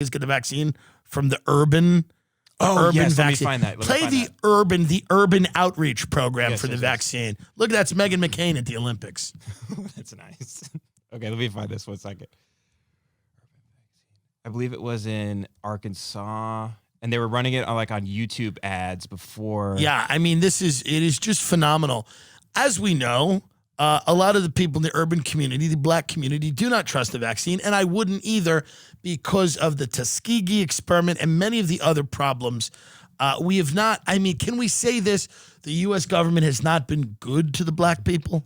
get the vaccine from the urban. Yes, vaccine. let me find that. Play the urban outreach program for the vaccine. Look, that's Meghan McCain at the Olympics. That's nice. Okay, let me find this 1 second. I believe it was in Arkansas, and they were running it on YouTube ads before. Yeah, I mean, it is just phenomenal. As we know, a lot of the people in the urban community, the black community, do not trust the vaccine, and I wouldn't either because of the Tuskegee experiment and many of the other problems. We have not, can we say this? The U.S. government has not been good to the black people?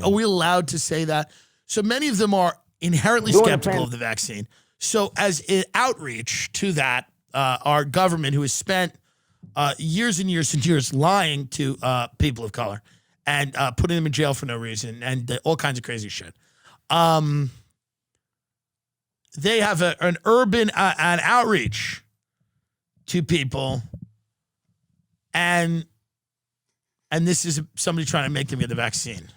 Are we allowed to say that? So many of them are inherently skeptical of the vaccine. So as an outreach to that, our government, who has spent years and years and years lying to people of color and putting them in jail for no reason and all kinds of crazy shit. They have an urban an outreach to people, and this is somebody trying to make them get the vaccine.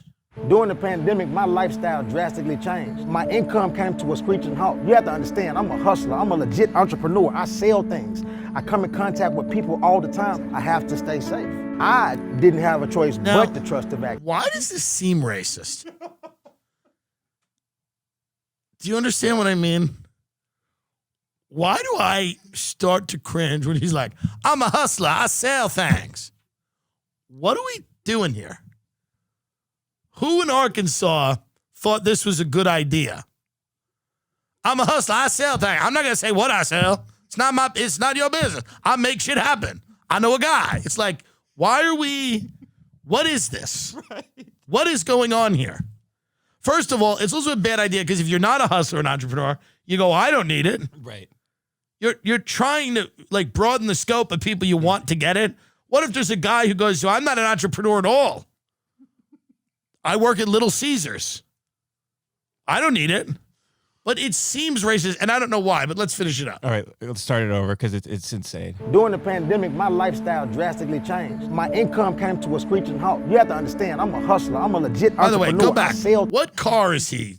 During the pandemic, my lifestyle drastically changed. My income came to a screeching halt. You have to understand, I'm a hustler. I'm a legit entrepreneur. I sell things. I come in contact with people all the time. I have to stay safe. I didn't have a choice but to trust the vaccine. Why does this seem racist? Do you understand what I mean? Why do I start to cringe when he's like, I'm a hustler, I sell things? What are we doing here? Who in Arkansas thought this was a good idea? I'm a hustler, I sell things. I'm not going to say what I sell. It's not your business. I make shit happen. I know a guy. It's like, what is this? Right. What is going on here? First of all, it's also a bad idea because if you're not a hustler or an entrepreneur, you go, I don't need it. Right. You're trying to broaden the scope of people you want to get it. What if there's a guy who goes, so I'm not an entrepreneur at all. I work at Little Caesars. I don't need it. But it seems racist, and I don't know why, but let's finish it up. All right, let's start it over because it's insane. During the pandemic, my lifestyle drastically changed. My income came to a screeching halt. You have to understand, I'm a hustler. I'm a legit entrepreneur. By the way, go back. What car is he?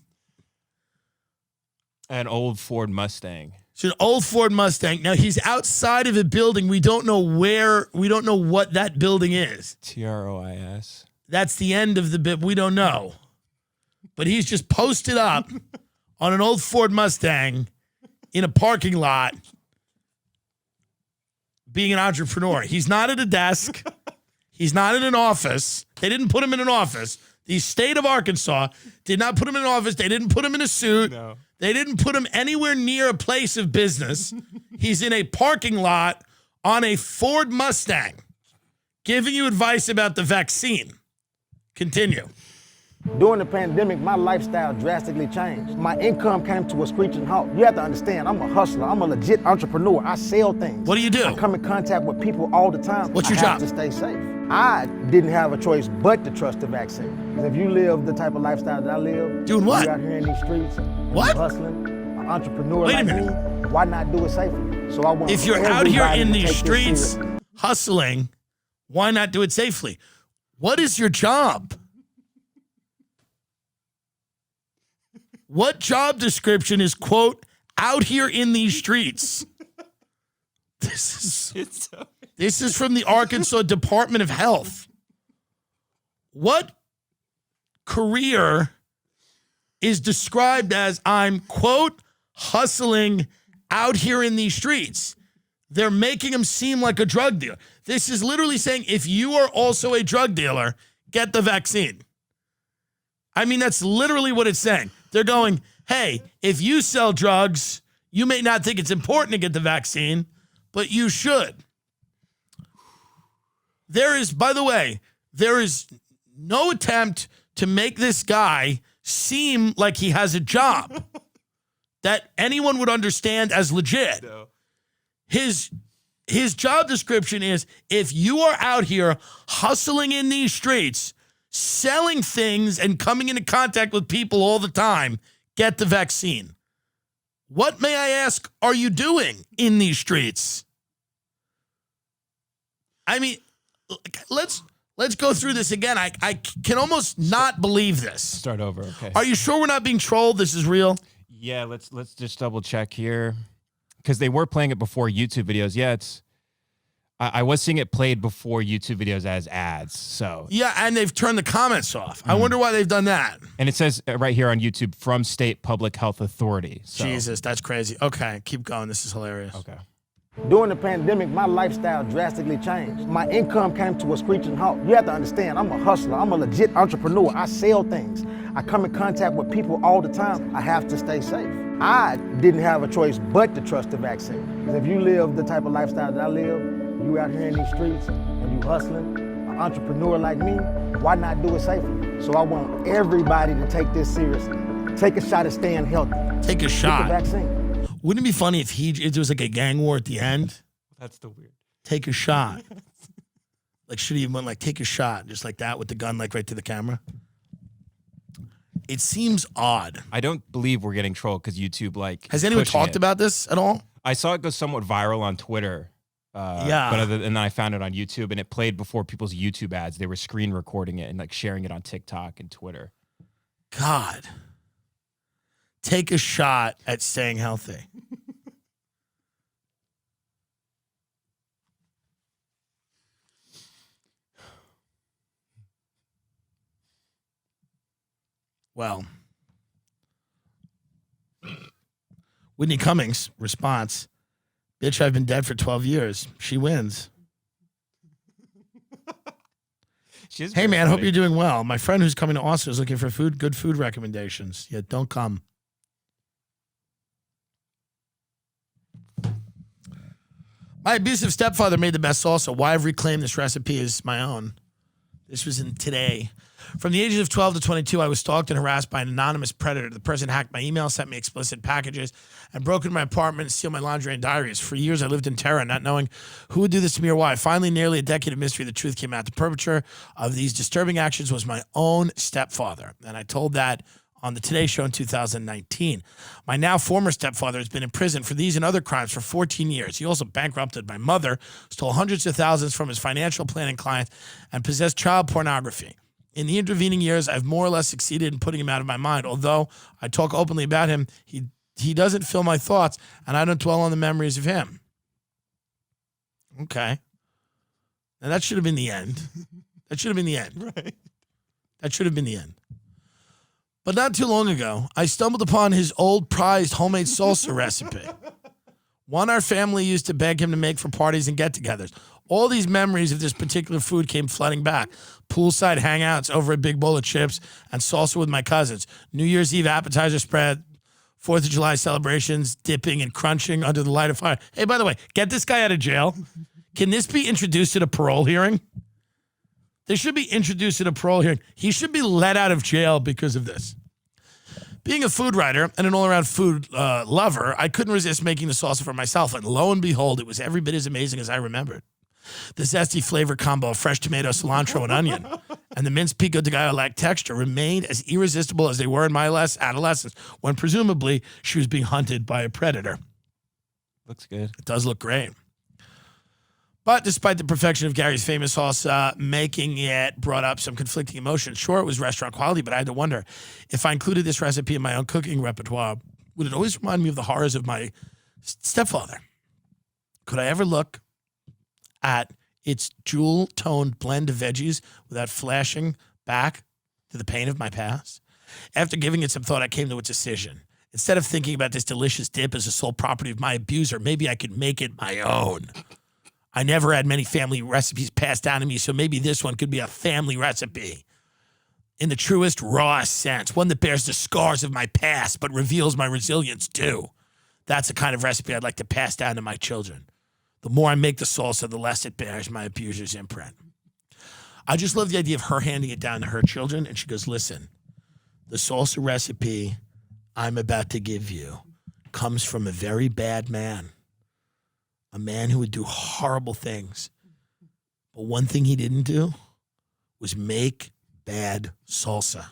An old Ford Mustang. It's an old Ford Mustang. Now, he's outside of a building. We don't know what that building is. TROIS. That's the end of the bit. We don't know. But he's just posted up on an old Ford Mustang in a parking lot being an entrepreneur. He's not at a desk. He's not in an office. They didn't put him in an office. The state of Arkansas did not put him in an office. They didn't put him in a suit. No. They didn't put him anywhere near a place of business. He's in a parking lot on a Ford Mustang giving you advice about the vaccine. Continue. During the pandemic, my lifestyle drastically changed. My income came to a screeching halt. You have to understand, I'm a hustler. I'm a legit entrepreneur. I sell things. What do you do? I come in contact with people all the time. What's your job? I have to stay safe. I didn't have a choice but to trust the vaccine. If you live the type of lifestyle that I live, doing what? You out here in these streets, hustling, an entrepreneur Wait a like minute. me, why not do it safely? So I want if you're out here in these streets seriously. hustling, why not do it safely? What is your job? What job description is, quote, out here in these streets? This is from the Arkansas Department of Health. What career is described as I'm, quote, hustling out here in these streets? They're making him seem like a drug dealer. This is literally saying if you are also a drug dealer, get the vaccine. I mean, that's literally what it's saying. They're going, hey, if you sell drugs, you may not think it's important to get the vaccine, but you should. There is, by the way, there is no attempt to make this guy seem like he has a job that anyone would understand as legit. No. His job description is, if you are out here hustling in these streets, selling things and coming into contact with people all the time, get the vaccine. What, may I ask, are you doing in these streets? I mean, let's go through this again. I can almost not believe this. Start over, okay. Are you sure we're not being trolled? This is real? Yeah, let's just double check here. because they were playing it before YouTube videos. Yeah, I was seeing it played before YouTube videos as ads. So Yeah, and they've turned the comments off. I wonder why they've done that. and it says right here on YouTube from State Public Health Authority. So. Jesus, that's crazy. Okay, keep going. This is hilarious. Okay. During the pandemic, my lifestyle drastically changed. My income came to a screeching halt. You have to understand, I'm a hustler. I'm a legit entrepreneur. I sell things. I come in contact with people all the time. I have to stay safe. I didn't have a choice but to trust the vaccine. Because if you live the type of lifestyle that I live, you out here in these streets and you hustling, an entrepreneur like me, why not do it safely? So I want everybody to take this seriously. Take a shot at staying healthy. Take a Get shot. the vaccine. Wouldn't it be funny if it was like a gang war at the end? That's the weird. Take a shot. Like, should he have went like, take a shot, just like that with the gun, like right to the camera? It seems odd. I don't believe we're getting trolled because YouTube Has anyone pushing talked it. about this at all? I saw it go somewhat viral on Twitter. Yeah. But and then I found it on YouTube, and it played before people's YouTube ads. They were screen recording it and like sharing it on TikTok and Twitter. God. Take a shot at staying healthy. Well, Whitney Cummings' response, bitch, I've been dead for 12 years. She wins. Hey, man, hope you're doing well. My friend who's coming to Austin is looking for good food recommendations. Yeah, don't come. My abusive stepfather made the best salsa. Why I've reclaimed this recipe as my own. This was in Today. From the ages of 12 to 22, I was stalked and harassed by an anonymous predator. The person hacked my email, sent me explicit packages, and broke into my apartment and steal my laundry and diaries. For years, I lived in terror, not knowing who would do this to me or why. Finally, nearly a decade of mystery, the truth came out. The perpetrator of these disturbing actions was my own stepfather. And I told that on the Today Show in 2019. My now former stepfather has been in prison for these and other crimes for 14 years. He also bankrupted my mother, stole hundreds of thousands from his financial planning clients, and possessed child pornography. In the intervening years, I've more or less succeeded in putting him out of my mind. Although I talk openly about him, he doesn't fill my thoughts, and I don't dwell on the memories of him. Okay. Now, that should have been the end. That should have been the end. Right. That should have been the end. But not too long ago, I stumbled upon his old prized homemade salsa recipe. One our family used to beg him to make for parties and get-togethers. All these memories of this particular food came flooding back. Poolside hangouts over a big bowl of chips and salsa with my cousins. New Year's Eve appetizer spread. 4th of July celebrations, dipping and crunching under the light of fire. Hey, by the way, get this guy out of jail. Can this be introduced at a parole hearing? They should be introduced at a parole hearing. He should be let out of jail because of this. Being a food writer and an all-around food lover, I couldn't resist making the salsa for myself. And lo and behold, it was every bit as amazing as I remembered. The zesty flavor combo of fresh tomato, cilantro, and onion, and the minced pico de gallo-like texture remained as irresistible as they were in my adolescence, when presumably she was being hunted by a predator. Looks good. It does look great. But despite the perfection of Gary's famous salsa, making it brought up some conflicting emotions. Sure, it was restaurant quality, but I had to wonder, if I included this recipe in my own cooking repertoire, would it always remind me of the horrors of my stepfather? Could I ever look at its jewel-toned blend of veggies without flashing back to the pain of my past? After giving it some thought, I came to a decision. Instead of thinking about this delicious dip as the sole property of my abuser, maybe I could make it my own. I never had many family recipes passed down to me, so maybe this one could be a family recipe. In the truest, rawest sense, one that bears the scars of my past, but reveals my resilience too. That's the kind of recipe I'd like to pass down to my children. The more I make the salsa, the less it bears my abuser's imprint. I just love the idea of her handing it down to her children, and she goes, listen, the salsa recipe I'm about to give you comes from a very bad man. A man who would do horrible things. But one thing he didn't do was make bad salsa.